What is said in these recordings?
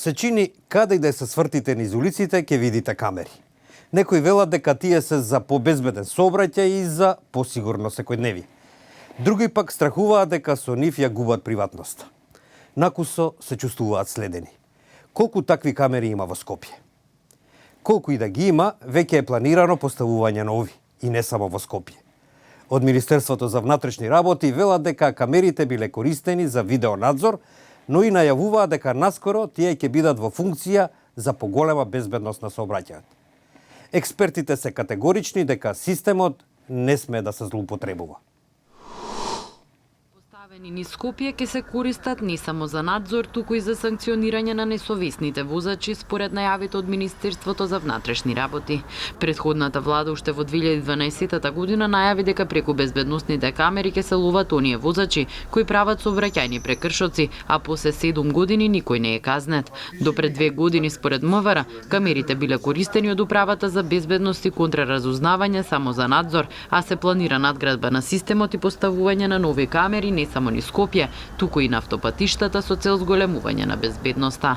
Се чини каде и да се свртите низ улиците, ќе видите камери. Некои велат дека тие се за побезбеден сообраќај и за посигурно секојдневие. Други пак страхуваат дека со нив ја губат приватноста. Накусо се чувствуваат следени. Колку такви камери има во Скопје? Колку и да ги има, веќе е планирано поставување нови, и не само во Скопје. Од Министерството за внатрешни работи велат дека камерите биле користени за видеонадзор, но и најавуваат дека наскоро тие ќе бидат во функција за поголема безбедност на сообраќајот. Експертите се категорични дека системот не сме да се злоупотребува. Поставени низ Скопје ќе се користат не само за надзор, туку и за санкционирање на несовесните возачи, според најавите од Министерството за внатрешни работи. Претходната влада уште во 2012 година најави дека преку безбедносните камери ќе се ловат оние возачи кои прават сообраќајни прекршоци, а после 7 години никој не е казнет. До пред 2 години, според МВР, камерите биле користени од Управата за безбедност и контраразузнавање само за надзор, а се планира надградба на системот и поставување на нови камери не само низ Скопје, туку и на автопатиштата со цел зголемување на безбедноста.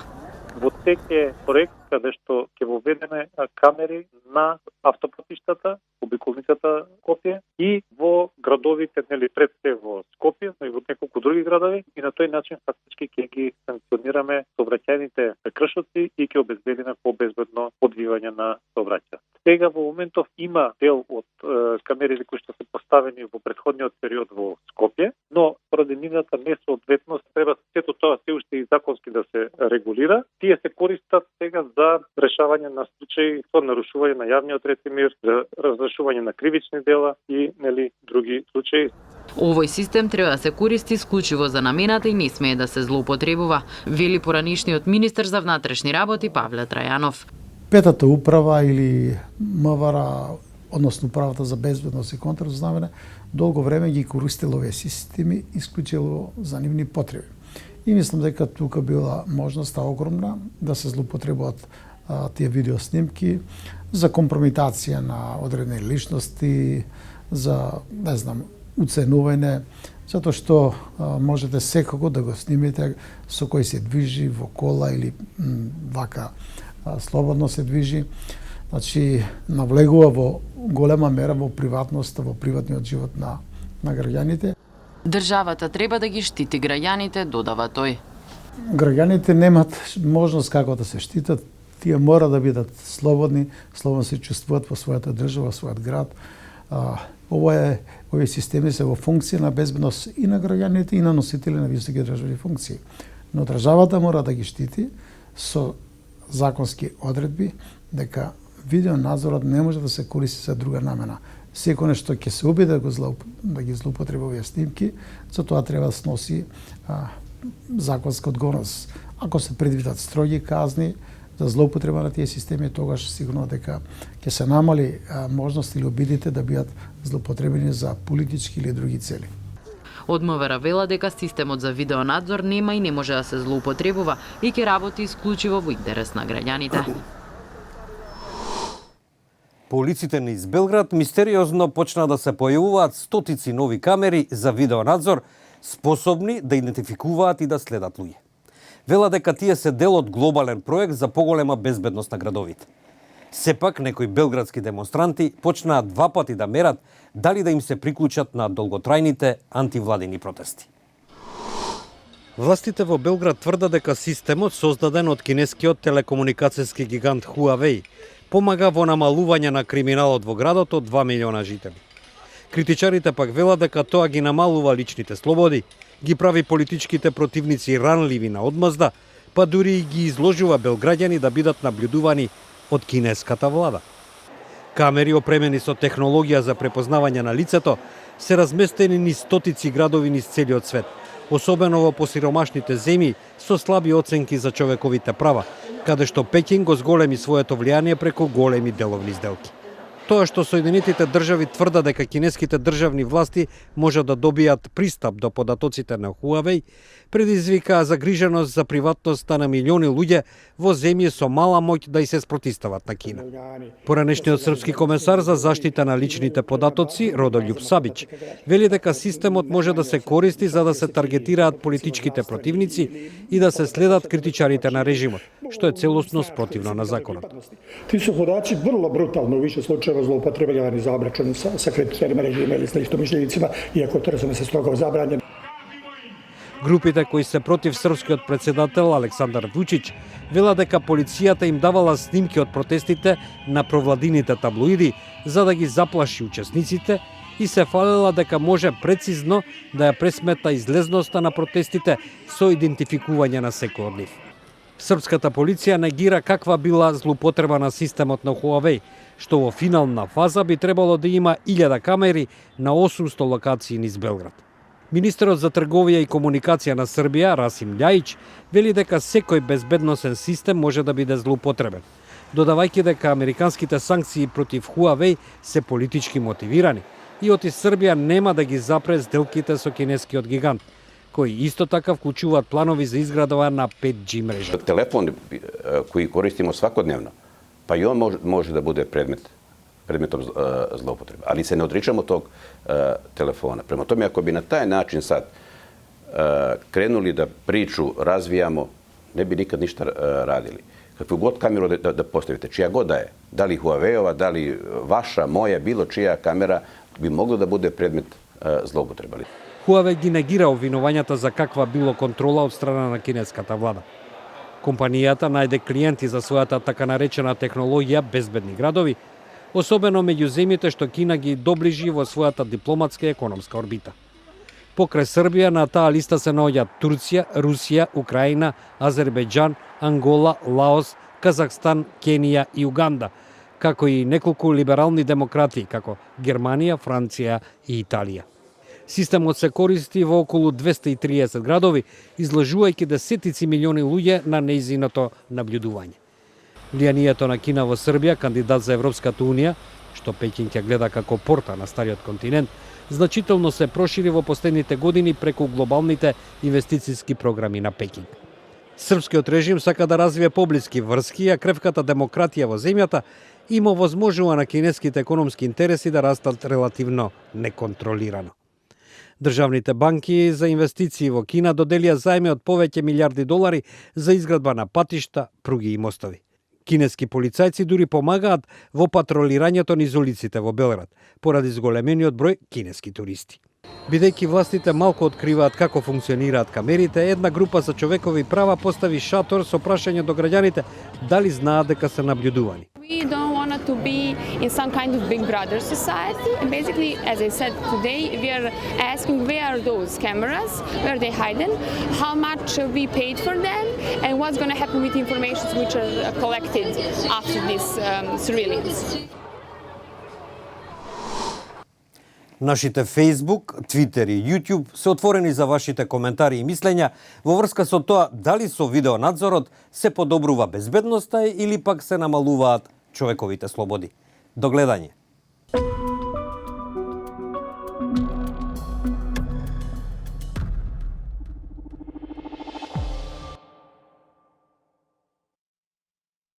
Во тек е проект каде што ќе воведеме камери на автопатиштата, обиколницата Скопје и во градовите, пред се во Скопје, но и во неколку други градови, и на тој начин фактички ќе ги санкционираме сообраќајните прекршоци и ќе обезбедиме побезбедно одвивање на сообраќај. Сега во моментов има дел од камерите кои што се поставени во претходниот период во Скопје, но поради нивната несоодветност треба сето тоа се уште и законски да се регулира. Тие се користат сега за решавање на случаи со нарушување на јавниот ред и мир, за разрешување на кривични дела и други случаи. Овој систем треба да се користи исклучиво за намената и не смее да се злоупотребува, вели поранишниот министер за внатрешни работи Павле Трајанов. Петата управа или МВР, односно Управата за безбедност и контраразузнавање, долго време ги користело овие системи исклучиво за нивни потреби. И мислам дека тука била можноста огромна да се злоупотребуваат тие видеоснимки за компромитација на одредени личности, за, уценување, затоа што можете секако да го снимите со кој се движи во кола или вака слободно се движи. Значи, навлегува во голема мера во приватноста, во приватниот живот на граѓаните. Државата треба да ги штити граѓаните, додава тој. Граѓаните немат можност како да се штитат, тие мора да бидат слободни се чувствуваат во својата држава, во својот град. Овие системи се во функција на безбедност и на граѓаните и на носители на високи државни функции. Но државата мора да ги штити со законски одредби дека видеонадзорот не може да се користи за друга намена. Секој нешто ќе се обиде да ги злоупотреби овие снимки, за тоа треба да сноси законска одговорност. Ако се предвидат строги казни за злоупотреба на тие системи, тогаш сигурно дека ќе се намали можност или обидите да бидат злоупотребени за политички или други цели. Од МВР вела дека системот за видеонадзор нема и не може да се злоупотребува и ќе работи исклучиво во интерес на граѓаните. По улиците низ Белград мистериозно почна да се појавуваат стотици нови камери за видеонадзор, способни да идентификуваат и да следат луѓе. Вела дека тие се дел од глобален проект за поголема безбедност на градовите. Сепак, некои белградски демонстранти почнаа 2 пати да мерат дали да им се приклучат на долготрајните антивладини протести. Властите во Белград тврдат дека системот создаден од кинескиот телекомуникацијски гигант Huawei помага во намалување на криминалот во градот од 2 милиона жители. Критичарите пак велат дека тоа ги намалува личните слободи, ги прави политичките противници ранливи на одмазда, па дури и ги изложува белграѓани да бидат наблюдувани од кинеската влада. Камери опремени со технологија за препознавање на лицето се разместени низ стотици градови низ целиот свет, особено во посиромашните земји со слаби оценки за човековите права, каде што Пекин го зголеми своето влијание преку големи деловни сделки. Тоа што Соединетите држави тврдат дека кинеските државни власти може да добијат пристап до податоците на Huawei, предизвика загриженост за приватноста на милиони луѓе во земји со мала моќ да и се спротистават на Кина. Поранешниот српски комесар за заштита на личните податоци, Родолјуб Сабиќ, вели дека системот може да се користи за да се таргетираат политичките противници и да се следат критичарите на режимот, што е целосно спротивно на законот. Ti su podaci vrlo brutalno u više slučajeva zloupotrebljavani za obračun sa kritičarima režima ili sa istomišljenicima, iako to razumije se strogo zabranjeno. Групите кои се против српскиот председател Александар Вучиќ велат дека полицијата им давала снимки од протестите на провладините таблоиди за да ги заплаши учесниците и се фалела дека може прецизно да ја пресмета излезноста на протестите со идентификување на секој од нив. Српската полиција негира каква била злоупотреба на системот на Huawei, што во финална фаза би требало да има 1000 камери на 800 локации низ Белград. Министерот за трговија и комуникација на Србија, Расим Љајич, вели дека секој безбедносен систем може да биде злоупотребен, додавајќи дека американските санкции против Huawei се политички мотивирани и оти Србија нема да ги запре сделките со кинескиот гигант, кои исто така вклучуваат планови за изградба на 5G мрежа. Телефон koji koristimo svakodnevno, pa i on može da bude predmetom zloupotrebe. Ali se ne odričamo tog telefona. Prema tome, ako bi na taj način sad krenuli da priču razvijamo, ne bi nikad ništa radili. Kakvu god kameru da postavite, čija god da je, da li Huawei-ova, da li vaša, moja, bilo čija kamera, bi moglo da bude predmet zloupotrebe. Huawei ги негира обвинувањата за каква било контрола од страна на кинеската влада. Компанијата најде клиенти за својата така наречена технологија безбедни градови, особено меѓу земјите што Кина ги доближи во својата дипломатска и економска орбита. Покрај Србија на таа листа се наоѓаат Турција, Русија, Украина, Азербејџан, Ангола, Лаос, Казахстан, Кенија и Уганда, како и неколку либерални демократии како Германија, Франција и Италија. Системот се користи во околу 230 градови, изложувајќи десетици милиони луѓе на нејзиното наблюдување. Влијанието на Кина во Србија, кандидат за Европската унија, што Пекин ќе гледа како порта на стариот континент, значително се прошири во последните години преку глобалните инвестициски програми на Пекин. Српскиот режим сака да развие поблиски врски, а кревката демократија во земјата има возможува на кинеските економски интереси да растат релативно неконтролирано. Државните банки за инвестиции во Кина доделија заеми од повеќе милиарди долари за изградба на патишта, пруги и мостови. Кинески полицајци дури помагаат во патролирањето низ улиците во Белград, поради зголемениот број кинески туристи. Бидејќи властите малку откриваат како функционираат камерите, една група за човекови права постави шатор со прашање до граѓаните дали знаат дека се наблюдувани. We don't want to be in some kind of big brother society. And basically, as I said today, we are asking where are those cameras, where are they hidden, how much we paid for them, and what's going to happen with the information which are collected after this surveillance. Нашите Facebook, Twitter и YouTube се отворени за вашите коментари и мислења во врска со тоа дали со видеонадзорот се подобрува безбедноста или пак се намалуваат човековите слободи. До гледање.